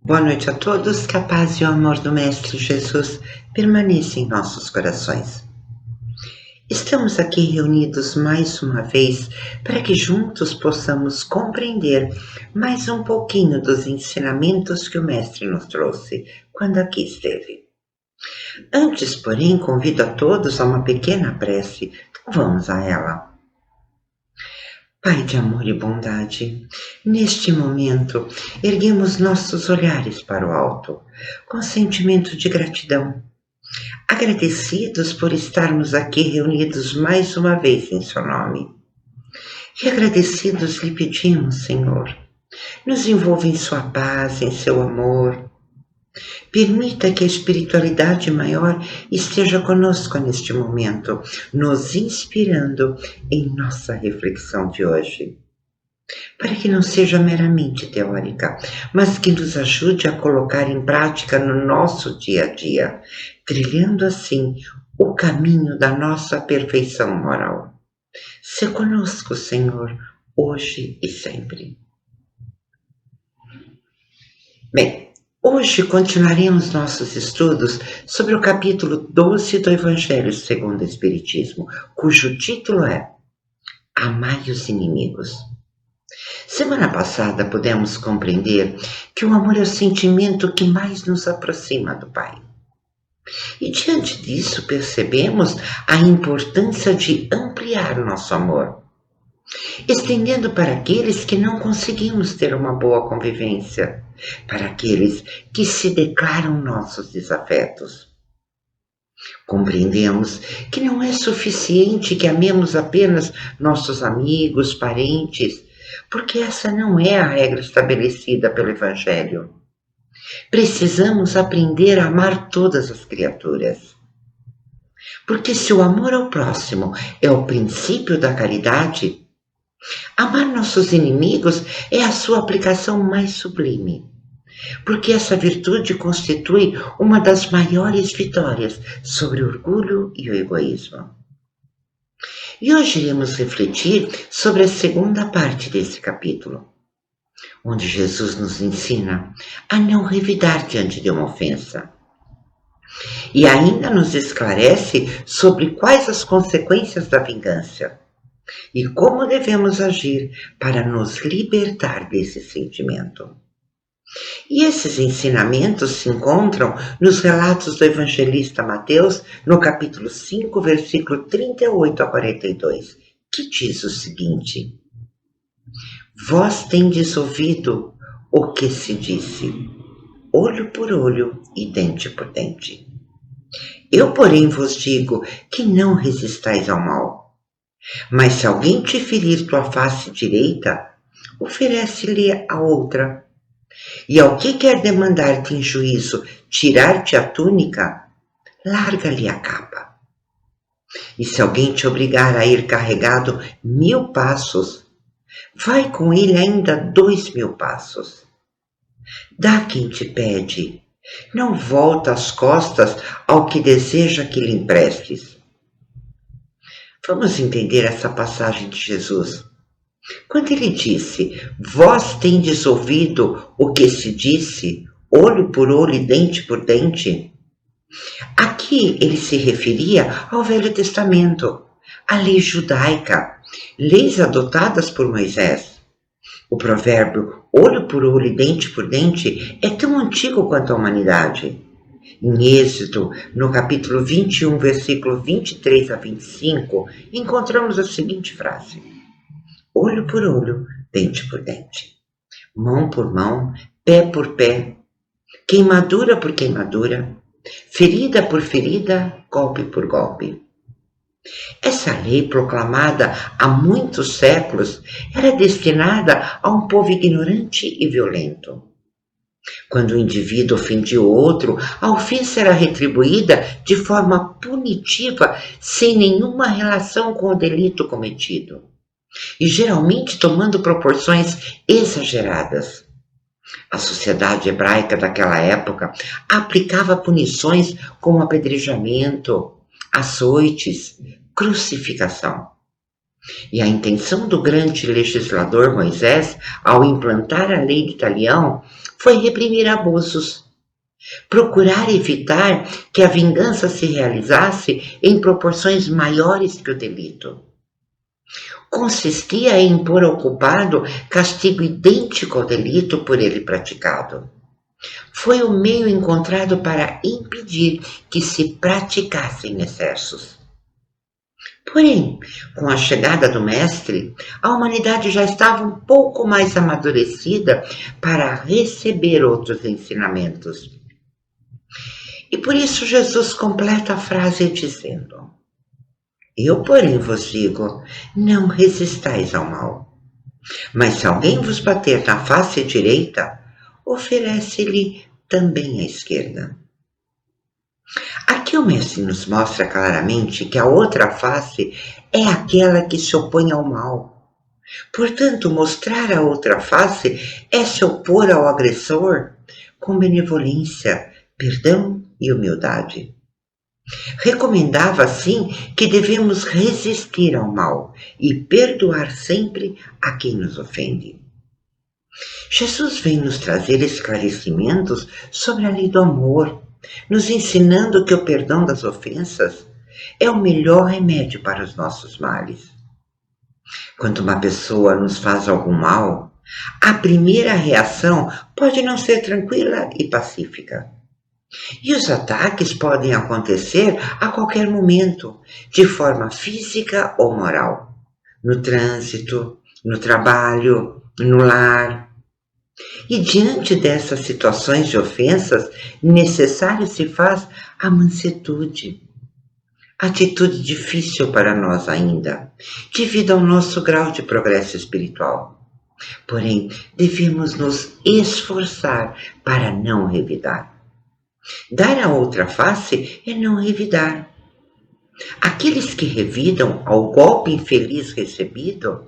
Boa noite a todos, que a paz e o amor do Mestre Jesus permaneçam em nossos corações. Estamos aqui reunidos mais uma vez para que juntos possamos compreender mais um pouquinho dos ensinamentos que o Mestre nos trouxe quando aqui esteve. Antes, porém, convido a todos a uma pequena prece, então vamos a ela. Pai de amor e bondade, neste momento erguemos nossos olhares para o alto, com sentimento de gratidão, agradecidos por estarmos aqui reunidos mais uma vez em seu nome. E agradecidos lhe pedimos, Senhor, nos envolva em sua paz, em seu amor. Permita que a espiritualidade maior esteja conosco neste momento, nos inspirando em nossa reflexão de hoje. Para que não seja meramente teórica, mas que nos ajude a colocar em prática no nosso dia a dia, trilhando assim o caminho da nossa perfeição moral. Se conosco, Senhor, hoje e sempre. Bem, hoje continuaremos nossos estudos sobre o capítulo 12 do Evangelho segundo o Espiritismo, cujo título é Amai os Inimigos. Semana passada pudemos compreender que o amor é o sentimento que mais nos aproxima do Pai. E diante disso percebemos a importância de ampliar nosso amor, estendendo para aqueles que não conseguimos ter uma boa convivência, para aqueles que se declaram nossos desafetos. Compreendemos que não é suficiente que amemos apenas nossos amigos, parentes, porque essa não é a regra estabelecida pelo Evangelho. Precisamos aprender a amar todas as criaturas. Porque se o amor ao próximo é o princípio da caridade, amar nossos inimigos é a sua aplicação mais sublime, porque essa virtude constitui uma das maiores vitórias sobre o orgulho e o egoísmo. E hoje iremos refletir sobre a segunda parte desse capítulo, onde Jesus nos ensina a não revidar diante de uma ofensa. E ainda nos esclarece sobre quais as consequências da vingança e como devemos agir para nos libertar desse sentimento. E esses ensinamentos se encontram nos relatos do evangelista Mateus, no capítulo 5, versículo 38 a 42, que diz o seguinte: Vós tendes ouvido o que se disse, olho por olho e dente por dente. Eu, porém, vos digo que não resistais ao mal. Mas se alguém te ferir tua face direita, oferece-lhe a outra. E ao que quer demandar-te em juízo tirar-te a túnica, larga-lhe a capa. E se alguém te obrigar a ir carregado 1000 passos, vai com ele ainda 2000 passos. Dá quem te pede, não volta as costas ao que deseja que lhe emprestes. Vamos entender essa passagem de Jesus. Quando ele disse, vós tendes ouvido o que se disse, olho por olho e dente por dente, aqui ele se referia ao Velho Testamento, à lei judaica, leis adotadas por Moisés. O provérbio olho por olho e dente por dente é tão antigo quanto a humanidade. Em Êxodo, no capítulo 21, versículo 23 a 25, encontramos a seguinte frase: olho por olho, dente por dente, mão por mão, pé por pé, queimadura por queimadura, ferida por ferida, golpe por golpe. Essa lei, proclamada há muitos séculos, era destinada a um povo ignorante e violento. Quando o indivíduo ofendia o outro, a ofensa era retribuída de forma punitiva, sem nenhuma relação com o delito cometido, e geralmente tomando proporções exageradas. A sociedade hebraica daquela época aplicava punições como apedrejamento, açoites, crucificação. E a intenção do grande legislador Moisés, ao implantar a lei de Talião, foi reprimir abusos, procurar evitar que a vingança se realizasse em proporções maiores que o delito. Consistia em impor ao culpado castigo idêntico ao delito por ele praticado. Foi o meio encontrado para impedir que se praticassem excessos. Porém, com a chegada do Mestre, a humanidade já estava um pouco mais amadurecida para receber outros ensinamentos. E por isso Jesus completa a frase dizendo: Eu, porém, vos digo, não resistais ao mal. Mas se alguém vos bater na face direita, oferece-lhe também a esquerda. Aqui o Mestre nos mostra claramente que a outra face é aquela que se opõe ao mal. Portanto, mostrar a outra face é se opor ao agressor com benevolência, perdão e humildade. Recomendava, assim, que devemos resistir ao mal e perdoar sempre a quem nos ofende. Jesus vem nos trazer esclarecimentos sobre a lei do amor, nos ensinando que o perdão das ofensas é o melhor remédio para os nossos males. Quando uma pessoa nos faz algum mal, a primeira reação pode não ser tranquila e pacífica. E os ataques podem acontecer a qualquer momento, de forma física ou moral, no trânsito, no trabalho, no lar. E diante dessas situações de ofensas, necessário se faz a mansuetude. Atitude difícil para nós ainda, devido ao nosso grau de progresso espiritual. Porém, devemos nos esforçar para não revidar. Dar a outra face é não revidar. Aqueles que revidam ao golpe infeliz recebido,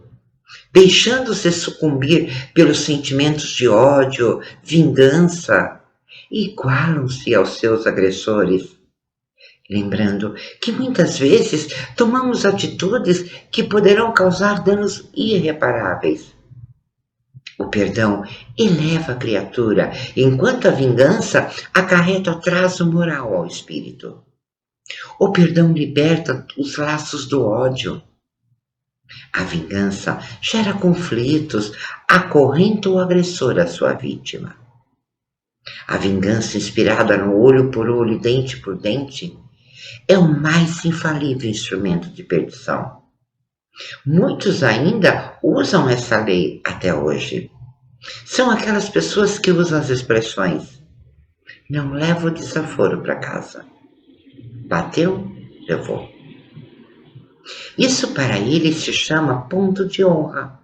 deixando-se sucumbir pelos sentimentos de ódio, vingança, igualam-se aos seus agressores. Lembrando que muitas vezes tomamos atitudes que poderão causar danos irreparáveis. O perdão eleva a criatura, enquanto a vingança acarreta atraso moral ao espírito. O perdão liberta os laços do ódio. A vingança gera conflitos, acorrenta o agressor à sua vítima. A vingança inspirada no olho por olho, dente por dente, é o mais infalível instrumento de perdição. Muitos ainda usam essa lei até hoje. São aquelas pessoas que usam as expressões: não levo o desaforo para casa. Bateu, levou. Isso para eles se chama ponto de honra.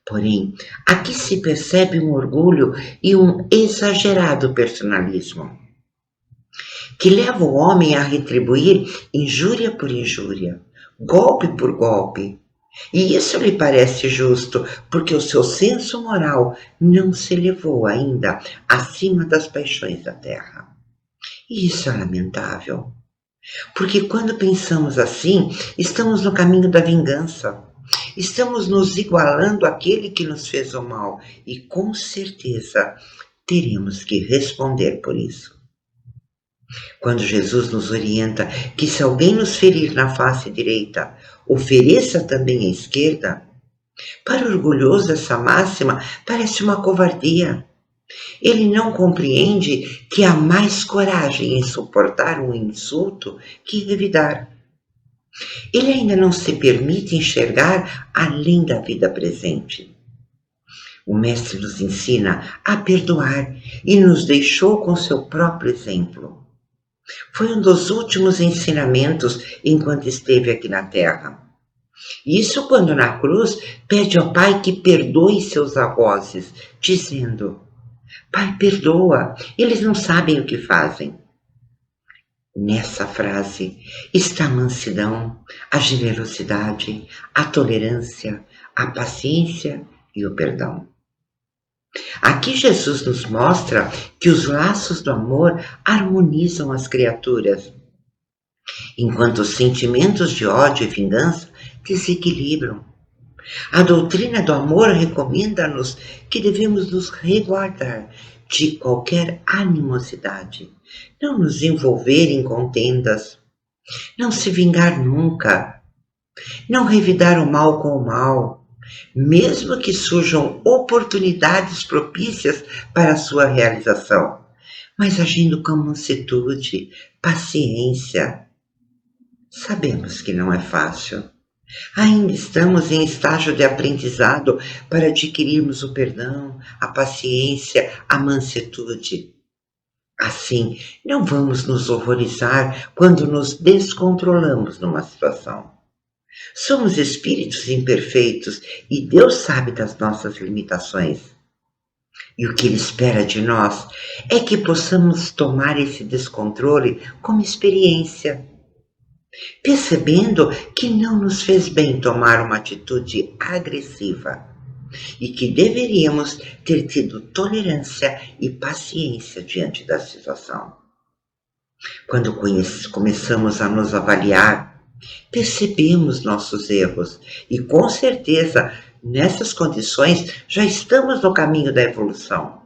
Porém, aqui se percebe um orgulho e um exagerado personalismo, que leva o homem a retribuir injúria por injúria, golpe por golpe. E isso lhe parece justo, porque o seu senso moral não se elevou ainda acima das paixões da terra. E isso é lamentável, porque quando pensamos assim, estamos no caminho da vingança. Estamos nos igualando àquele que nos fez o mal e, com certeza, teremos que responder por isso. Quando Jesus nos orienta que se alguém nos ferir na face direita, ofereça também a esquerda, para o orgulhoso essa máxima parece uma covardia. Ele não compreende que há mais coragem em suportar um insulto que revidar. Ele ainda não se permite enxergar além da vida presente. O Mestre nos ensina a perdoar e nos deixou com seu próprio exemplo. Foi um dos últimos ensinamentos enquanto esteve aqui na Terra. Isso quando na cruz pede ao Pai que perdoe seus algozes, dizendo: Pai, perdoa, eles não sabem o que fazem. Nessa frase está a mansidão, a generosidade, a tolerância, a paciência e o perdão. Aqui Jesus nos mostra que os laços do amor harmonizam as criaturas, enquanto os sentimentos de ódio e vingança desequilibram. A doutrina do amor recomenda-nos que devemos nos resguardar de qualquer animosidade, não nos envolver em contendas, não se vingar nunca, não revidar o mal com o mal, mesmo que surjam oportunidades propícias para a sua realização, mas agindo com mansuetude, paciência. Sabemos que não é fácil. Ainda estamos em estágio de aprendizado para adquirirmos o perdão, a paciência, a mansuetude. Assim, não vamos nos horrorizar quando nos descontrolamos numa situação. Somos espíritos imperfeitos e Deus sabe das nossas limitações. E o que Ele espera de nós é que possamos tomar esse descontrole como experiência, percebendo que não nos fez bem tomar uma atitude agressiva e que deveríamos ter tido tolerância e paciência diante da situação. Quando começamos a nos avaliar, percebemos nossos erros e, com certeza, nessas condições já estamos no caminho da evolução.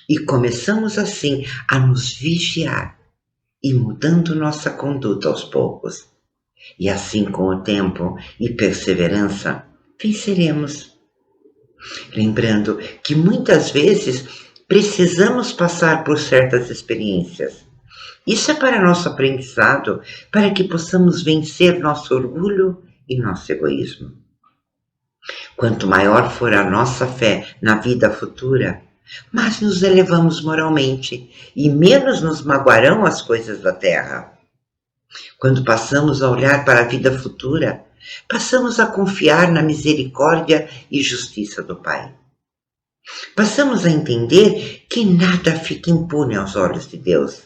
E começamos assim a nos vigiar e mudando nossa conduta aos poucos. E assim, com o tempo e perseverança, venceremos. Lembrando que muitas vezes precisamos passar por certas experiências. Isso é para nosso aprendizado, para que possamos vencer nosso orgulho e nosso egoísmo. Quanto maior for a nossa fé na vida futura, mais nos elevamos moralmente e menos nos magoarão as coisas da terra. Quando passamos a olhar para a vida futura, passamos a confiar na misericórdia e justiça do Pai. Passamos a entender que nada fica impune aos olhos de Deus.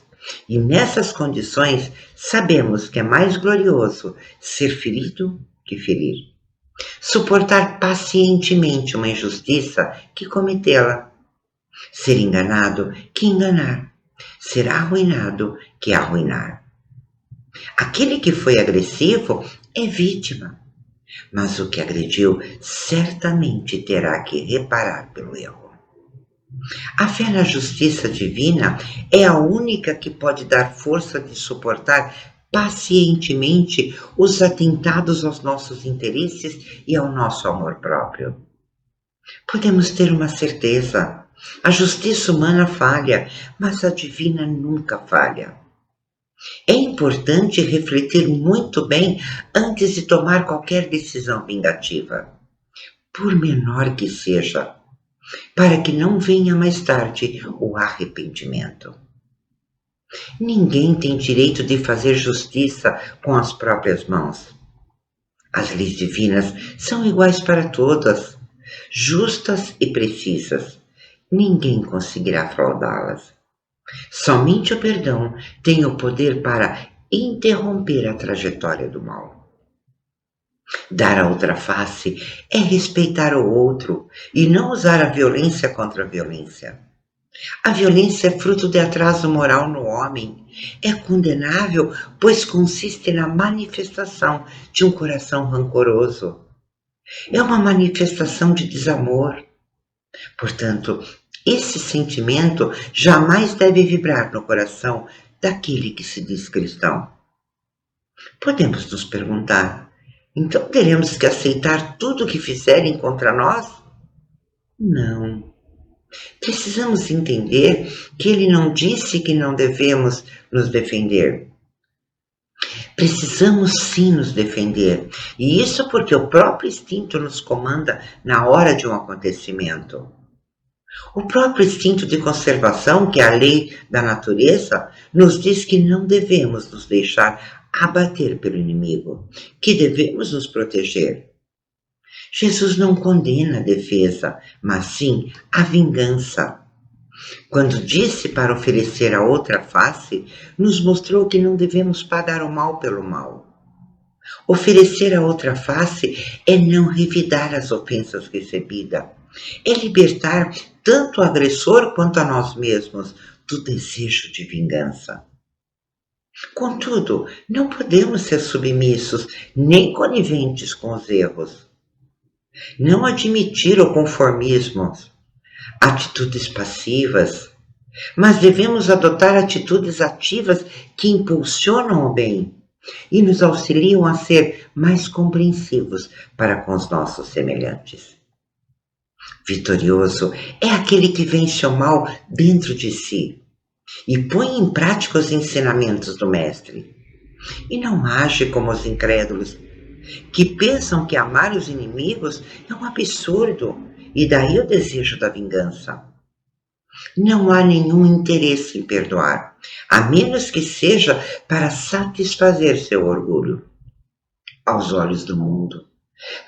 E nessas condições, sabemos que é mais glorioso ser ferido que ferir. Suportar pacientemente uma injustiça que cometê-la. Ser enganado que enganar. Ser arruinado que arruinar. Aquele que foi agressivo é vítima, mas o que agrediu certamente terá que reparar pelo erro. A fé na justiça divina é a única que pode dar força de suportar pacientemente os atentados aos nossos interesses e ao nosso amor próprio. Podemos ter uma certeza: a justiça humana falha, mas a divina nunca falha. É importante refletir muito bem antes de tomar qualquer decisão vingativa, por menor que seja, para que não venha mais tarde o arrependimento. Ninguém tem direito de fazer justiça com as próprias mãos. As leis divinas são iguais para todas, justas e precisas. Ninguém conseguirá fraudá-las. Somente o perdão tem o poder para interromper a trajetória do mal. Dar a outra face é respeitar o outro e não usar a violência contra a violência. A violência é fruto de atraso moral no homem. É condenável, pois consiste na manifestação de um coração rancoroso. É uma manifestação de desamor. Portanto, esse sentimento jamais deve vibrar no coração daquele que se diz cristão. Podemos nos perguntar: então teremos que aceitar tudo o que fizerem contra nós? Não. Precisamos entender que ele não disse que não devemos nos defender. Precisamos sim nos defender, e isso porque o próprio instinto nos comanda na hora de um acontecimento. O próprio instinto de conservação, que é a lei da natureza, nos diz que não devemos nos deixar abater pelo inimigo, que devemos nos proteger. Jesus não condena a defesa, mas sim a vingança. Quando disse para oferecer a outra face, nos mostrou que não devemos pagar o mal pelo mal. Oferecer a outra face é não revidar as ofensas recebidas, é libertar tanto o agressor quanto a nós mesmos do desejo de vingança. Contudo, não podemos ser submissos nem coniventes com os erros. Não admitir o conformismo, atitudes passivas, mas devemos adotar atitudes ativas que impulsionam o bem e nos auxiliam a ser mais compreensivos para com os nossos semelhantes. Vitorioso é aquele que vence o mal dentro de si e põe em prática os ensinamentos do Mestre, e não age como os incrédulos, que pensam que amar os inimigos é um absurdo, e daí o desejo da vingança. Não há nenhum interesse em perdoar, a menos que seja para satisfazer seu orgulho, aos olhos do mundo,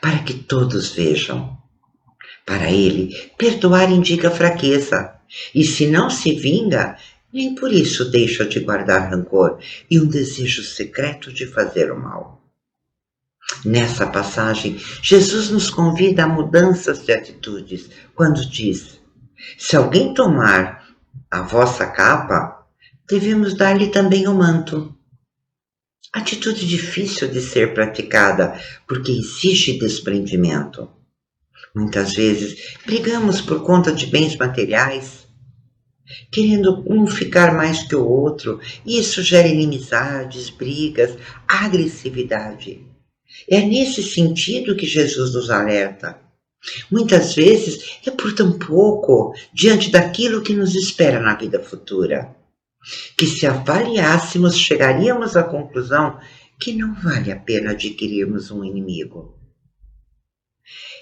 para que todos vejam. Para ele, perdoar indica fraqueza, e se não se vinga, nem por isso deixa de guardar rancor e um desejo secreto de fazer o mal. Nessa passagem, Jesus nos convida a mudanças de atitudes, quando diz: se alguém tomar a vossa capa, devemos dar-lhe também o manto. Atitude difícil de ser praticada, porque exige desprendimento. Muitas vezes brigamos por conta de bens materiais, querendo um ficar mais que o outro, e isso gera inimizades, brigas, agressividade. É nesse sentido que Jesus nos alerta. Muitas vezes é por tão pouco diante daquilo que nos espera na vida futura, que se avaliássemos, chegaríamos à conclusão que não vale a pena adquirirmos um inimigo.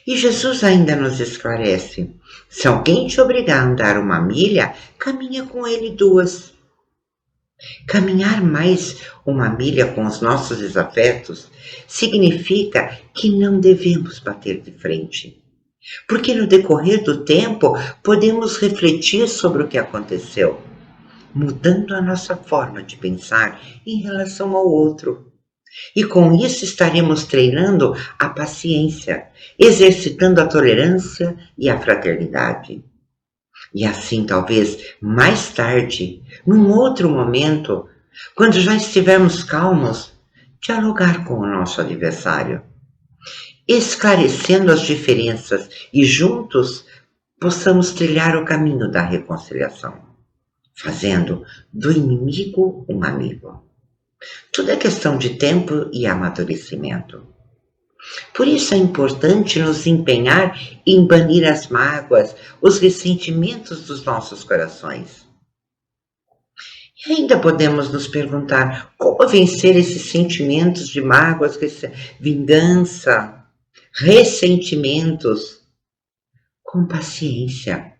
E Jesus ainda nos esclarece: se alguém te obrigar a andar 1 milha, caminha com ele 2. Caminhar mais 1 milha com os nossos desafetos significa que não devemos bater de frente, porque no decorrer do tempo podemos refletir sobre o que aconteceu, mudando a nossa forma de pensar em relação ao outro. E com isso estaremos treinando a paciência, exercitando a tolerância e a fraternidade. E assim, talvez mais tarde, num outro momento, quando já estivermos calmos, dialogar com o nosso adversário, esclarecendo as diferenças e juntos possamos trilhar o caminho da reconciliação, fazendo do inimigo um amigo. Tudo é questão de tempo e amadurecimento. Por isso é importante nos empenhar em banir as mágoas, os ressentimentos dos nossos corações. E ainda podemos nos perguntar como vencer esses sentimentos de mágoas, vingança, ressentimentos. Com paciência.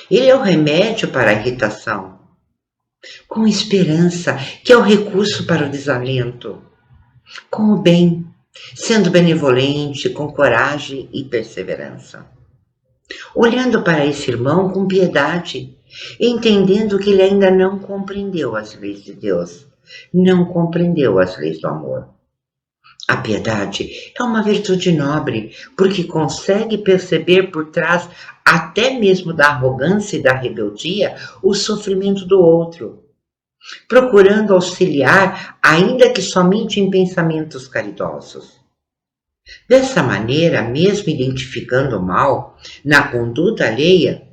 Ele é o remédio para a irritação. Com esperança, que é o recurso para o desalento. Com o bem, sendo benevolente, com coragem e perseverança. Olhando para esse irmão com piedade, entendendo que ele ainda não compreendeu as leis de Deus, não compreendeu as leis do amor. A piedade é uma virtude nobre, porque consegue perceber por trás até mesmo da arrogância e da rebeldia o sofrimento do outro, procurando auxiliar, ainda que somente em pensamentos caridosos. Dessa maneira, mesmo identificando o mal na conduta alheia,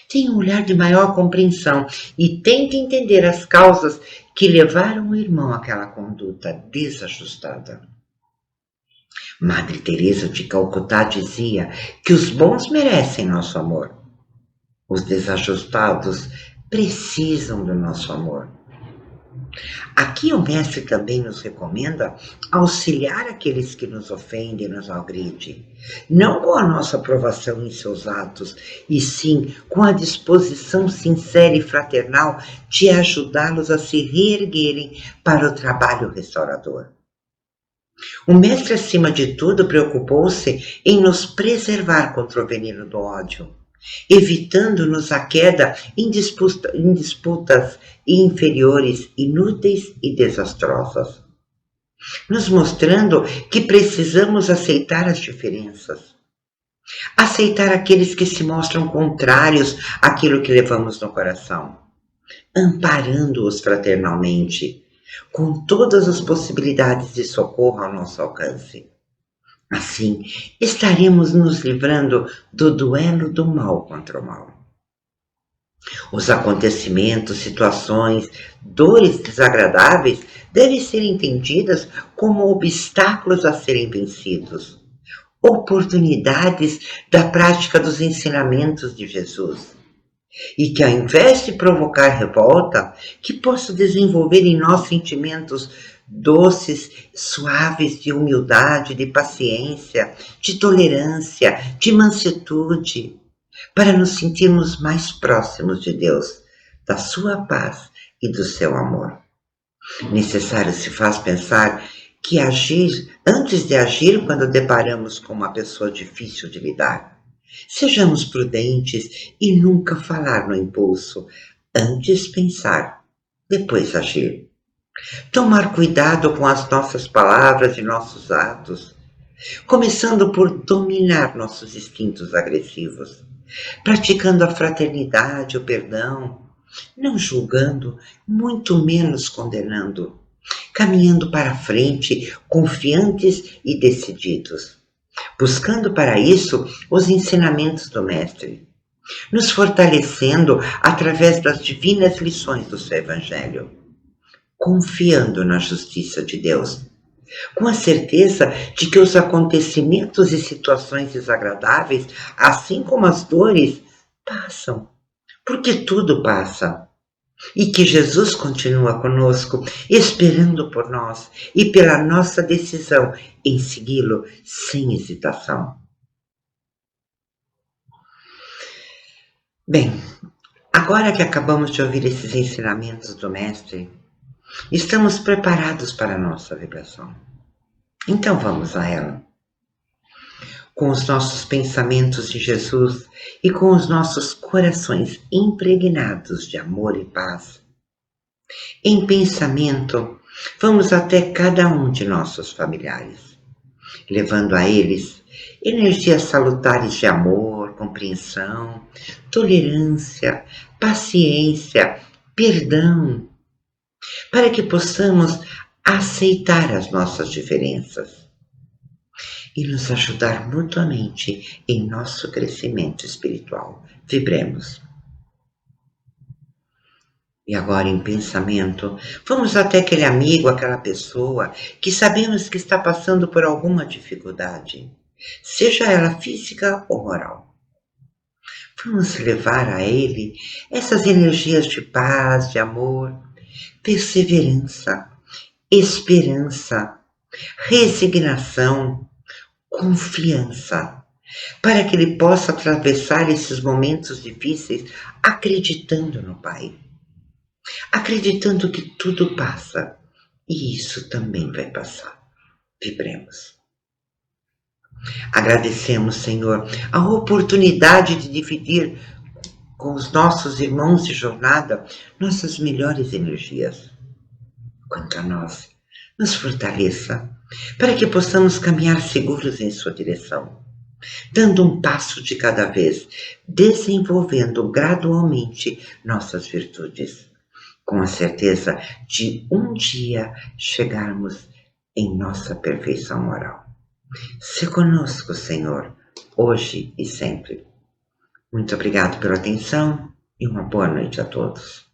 tem um olhar de maior compreensão e tenta entender as causas que levaram o irmão àquela conduta desajustada. Madre Teresa de Calcutá dizia que os bons merecem nosso amor. Os desajustados precisam do nosso amor. Aqui o mestre também nos recomenda auxiliar aqueles que nos ofendem e nos agridem, não com a nossa aprovação em seus atos, e sim com a disposição sincera e fraternal de ajudá-los a se reerguerem para o trabalho restaurador. O mestre, acima de tudo, preocupou-se em nos preservar contra o veneno do ódio, evitando-nos a queda em disputas inferiores, inúteis e desastrosas, nos mostrando que precisamos aceitar as diferenças, aceitar aqueles que se mostram contrários àquilo que levamos no coração, amparando-os fraternalmente, com todas as possibilidades de socorro ao nosso alcance. Assim, estaremos nos livrando do duelo do mal contra o mal. Os acontecimentos, situações, dores desagradáveis devem ser entendidas como obstáculos a serem vencidos, oportunidades da prática dos ensinamentos de Jesus. E que ao invés de provocar revolta, que possa desenvolver em nós sentimentos doces, suaves de humildade, de paciência, de tolerância, de mansuetude, para nos sentirmos mais próximos de Deus, da sua paz e do seu amor. Necessário se faz pensar que agir, antes de agir quando deparamos com uma pessoa difícil de lidar, sejamos prudentes e nunca falar no impulso, antes pensar, depois agir. Tomar cuidado com as nossas palavras e nossos atos, começando por dominar nossos instintos agressivos, praticando a fraternidade, o perdão, não julgando, muito menos condenando, caminhando para a frente, confiantes e decididos, buscando para isso os ensinamentos do Mestre, nos fortalecendo através das divinas lições do seu Evangelho, confiando na justiça de Deus, com a certeza de que os acontecimentos e situações desagradáveis, assim como as dores, passam, porque tudo passa. E que Jesus continua conosco, esperando por nós e pela nossa decisão em segui-lo sem hesitação. Bem, agora que acabamos de ouvir esses ensinamentos do Mestre, estamos preparados para a nossa vibração. Então vamos a ela. Com os nossos pensamentos de Jesus e com os nossos corações impregnados de amor e paz. Em pensamento, vamos até cada um de nossos familiares, levando a eles energias salutares de amor, compreensão, tolerância, paciência, perdão, para que possamos aceitar as nossas diferenças e nos ajudar mutuamente em nosso crescimento espiritual. Vibremos. E agora, em pensamento, vamos até aquele amigo, aquela pessoa que sabemos que está passando por alguma dificuldade, seja ela física ou moral. Vamos levar a ele essas energias de paz, de amor, perseverança, esperança, resignação, confiança, para que ele possa atravessar esses momentos difíceis acreditando no Pai, acreditando que tudo passa e isso também vai passar. Vibremos. Agradecemos, Senhor, a oportunidade de dividir com os nossos irmãos de jornada nossas melhores energias. Quanto a nós, nos fortaleça para que possamos caminhar seguros em sua direção, dando um passo de cada vez, desenvolvendo gradualmente nossas virtudes, com a certeza de um dia chegarmos em nossa perfeição moral. Se conosco, Senhor, hoje e sempre. Muito obrigado pela atenção e uma boa noite a todos.